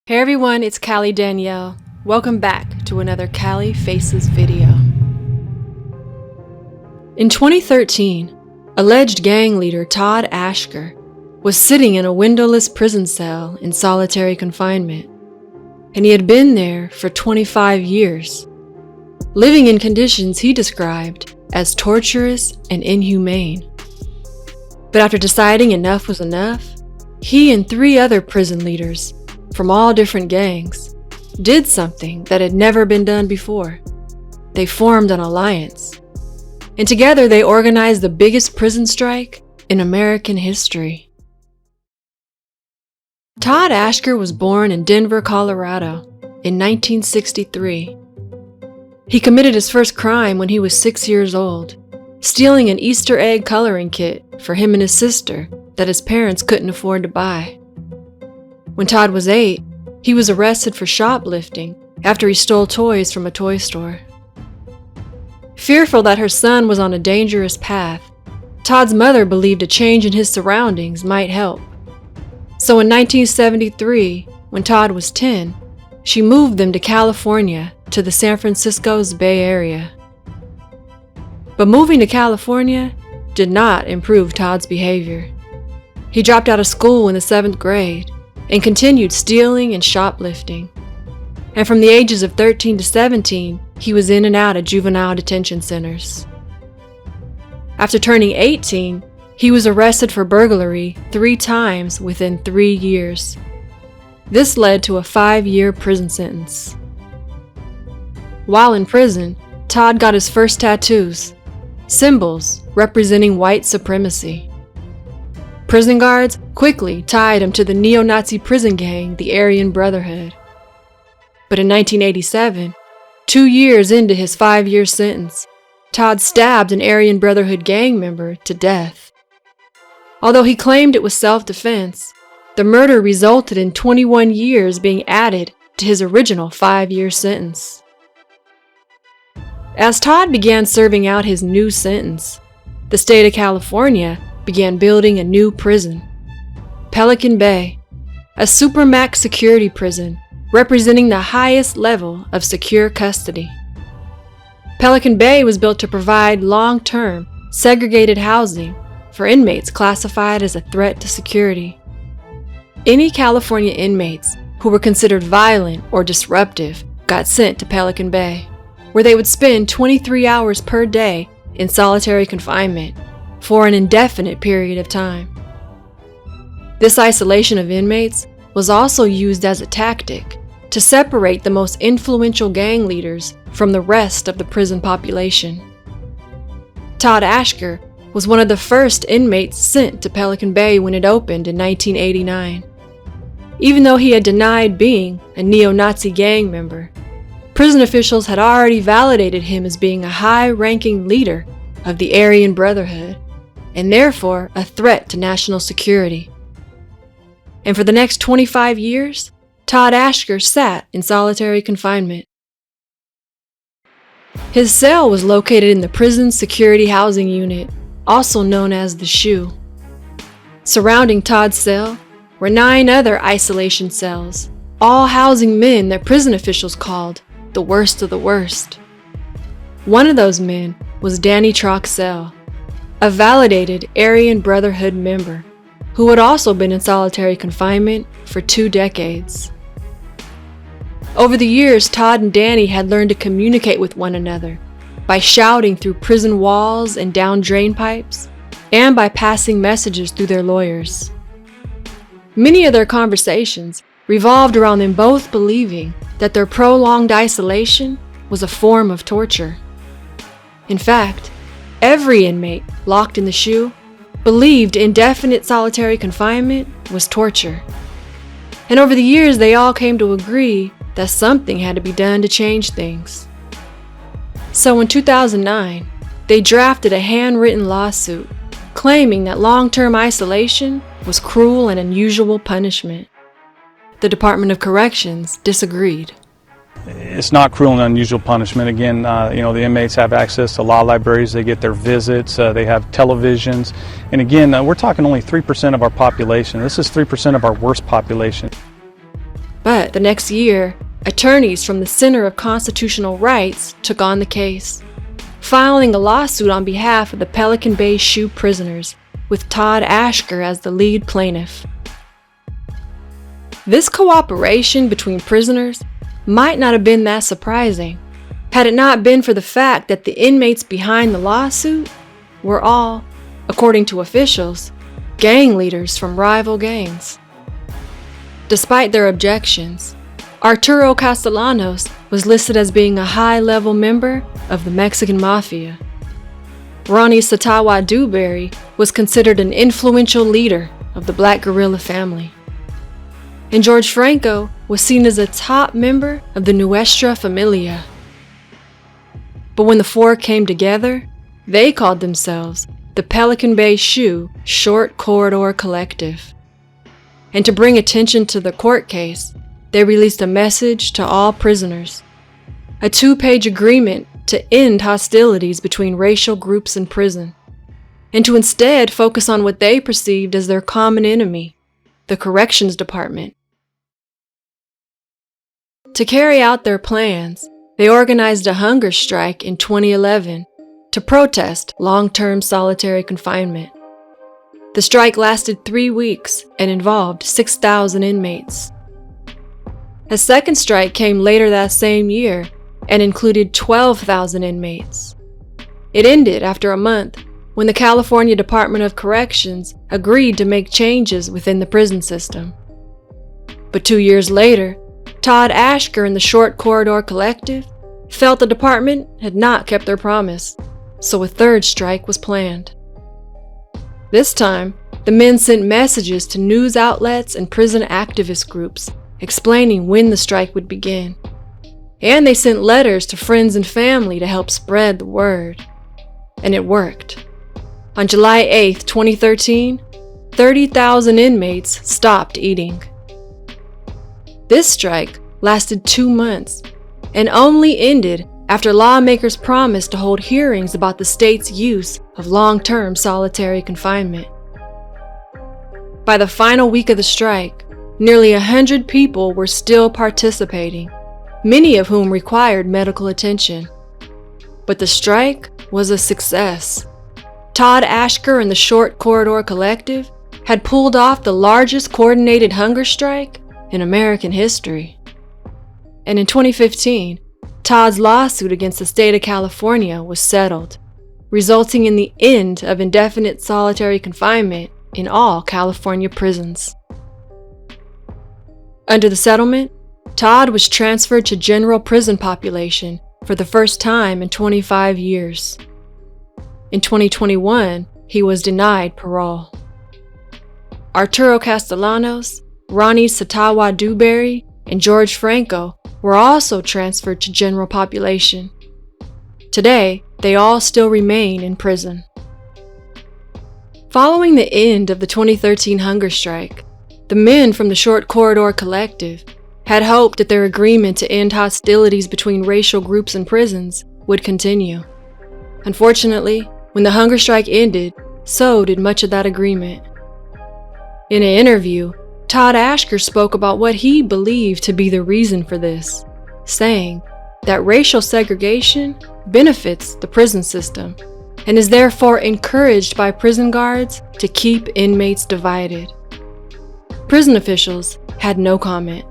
Hey everyone, it's Cali Danielle. Welcome back to another CaliFaces video. In 2013, alleged gang leader Todd Ashker was sitting in a windowless prison cell in solitary confinement, and he had been there for 25 years, living in conditions he described as torturous and inhumane. But after deciding enough was enough, he and 3 other prison leaders from all different gangs did something that had never been done before. They formed an alliance, and together they organized the biggest prison strike in American history. Todd Ashker was born in Denver, Colorado in 1963. He committed his first crime when he was 6 years old, stealing an Easter egg coloring kit for him and his sister that his parents couldn't afford to buy. When Todd was 8, he was arrested for shoplifting after he stole toys from a toy store. Fearful that her son was on a dangerous path, Todd's mother believed a change in his surroundings might help. So in 1973, when Todd was 10, she moved them to California, to the San Francisco's Bay Area. But moving to California did not improve Todd's behavior. He dropped out of school in the 7th grade and continued stealing and shoplifting. And from the ages of 13 to 17, he was in and out of juvenile detention centers. After turning 18, he was arrested for burglary 3 times within 3 years. This led to a 5-year prison sentence. While in prison, Todd got his first tattoos, symbols representing white supremacy. Prison guards quickly tied him to the neo-Nazi prison gang, the Aryan Brotherhood. But in 1987, 2 years into his 5-year sentence, Todd stabbed an Aryan Brotherhood gang member to death. Although he claimed it was self-defense, the murder resulted in 21 years being added to his original 5-year sentence. As Todd began serving out his new sentence, the state of California began building a new prison, Pelican Bay, a supermax security prison representing the highest level of secure custody. Pelican Bay was built to provide long-term, segregated housing for inmates classified as a threat to security. Any California inmates who were considered violent or disruptive got sent to Pelican Bay, where they would spend 23 hours per day in solitary confinement for an indefinite period of time. This isolation of inmates was also used as a tactic to separate the most influential gang leaders from the rest of the prison population. Todd Ashker was one of the first inmates sent to Pelican Bay when it opened in 1989. Even though he had denied being a neo-Nazi gang member, prison officials had already validated him as being a high-ranking leader of the Aryan Brotherhood, and therefore a threat to national security. And for the next 25 years, Todd Ashker sat in solitary confinement. His cell was located in the Prison Security Housing Unit, also known as the SHU. Surrounding Todd's cell were 9 other isolation cells, all housing men that prison officials called the worst of the worst. One of those men was Danny Troxell, a validated Aryan Brotherhood member who had also been in solitary confinement for 2 decades. Over the years, Todd and Danny had learned to communicate with one another by shouting through prison walls and down drain pipes, and by passing messages through their lawyers. Many of their conversations revolved around them both believing that their prolonged isolation was a form of torture. In fact, every inmate locked in the SHU believed indefinite solitary confinement was torture. And over the years, they all came to agree that something had to be done to change things. So in 2009, they drafted a handwritten lawsuit claiming that long-term isolation was cruel and unusual punishment. The Department of Corrections disagreed. It's not cruel and unusual punishment. Again, the inmates have access to law libraries, they get their visits, they have televisions, and again, we're talking only 3% of our population. This is 3% of our worst population. But But the next year, attorneys from the Center of Constitutional Rights took on the case, filing a lawsuit on behalf of the Pelican Bay Shoe prisoners, with Todd Ashker as the lead plaintiff. This cooperation between prisoners might not have been that surprising, had it not been for the fact that the inmates behind the lawsuit were all, according to officials, gang leaders from rival gangs. Despite their objections, Arturo Castellanos was listed as being a high-level member of the Mexican Mafia. Ronnie Satawa Dewberry was considered an influential leader of the Black guerrilla family. And George Franco was seen as a top member of the Nuestra Familia. But when the four came together, they called themselves the Pelican Bay Shoe Short Corridor Collective. And to bring attention to the court case, they released a message to all prisoners, a 2-page agreement to end hostilities between racial groups in prison, and to instead focus on what they perceived as their common enemy, the corrections department. To carry out their plans, they organized a hunger strike in 2011 to protest long-term solitary confinement. The strike lasted 3 weeks and involved 6,000 inmates. A second strike came later that same year and included 12,000 inmates. It ended after a month when the California Department of Corrections agreed to make changes within the prison system. But 2 years later, Todd Ashker and the Short Corridor Collective felt the department had not kept their promise, so a third strike was planned. This time, the men sent messages to news outlets and prison activist groups explaining when the strike would begin. And they sent letters to friends and family to help spread the word. And it worked. On July 8, 2013, 30,000 inmates stopped eating. This strike lasted 2 months and only ended after lawmakers promised to hold hearings about the state's use of long-term solitary confinement. By the final week of the strike, nearly 100 people were still participating, many of whom required medical attention. But the strike was a success. Todd Ashker and the Short Corridor Collective had pulled off the largest coordinated hunger strike in American history. And in 2015, Todd's lawsuit against the state of California was settled, resulting in the end of indefinite solitary confinement in all California prisons. Under the settlement, Todd was transferred to general prison population for the first time in 25 years. In 2021, he was denied parole. Arturo Castellanos, Ronnie Satawa Dewberry, and George Franco were also transferred to general population. Today, they all still remain in prison. Following the end of the 2013 hunger strike, the men from the Short Corridor Collective had hoped that their agreement to end hostilities between racial groups in prisons would continue. Unfortunately, when the hunger strike ended, so did much of that agreement. In an interview, Todd Ashker spoke about what he believed to be the reason for this, saying that racial segregation benefits the prison system and is therefore encouraged by prison guards to keep inmates divided. Prison officials had no comment.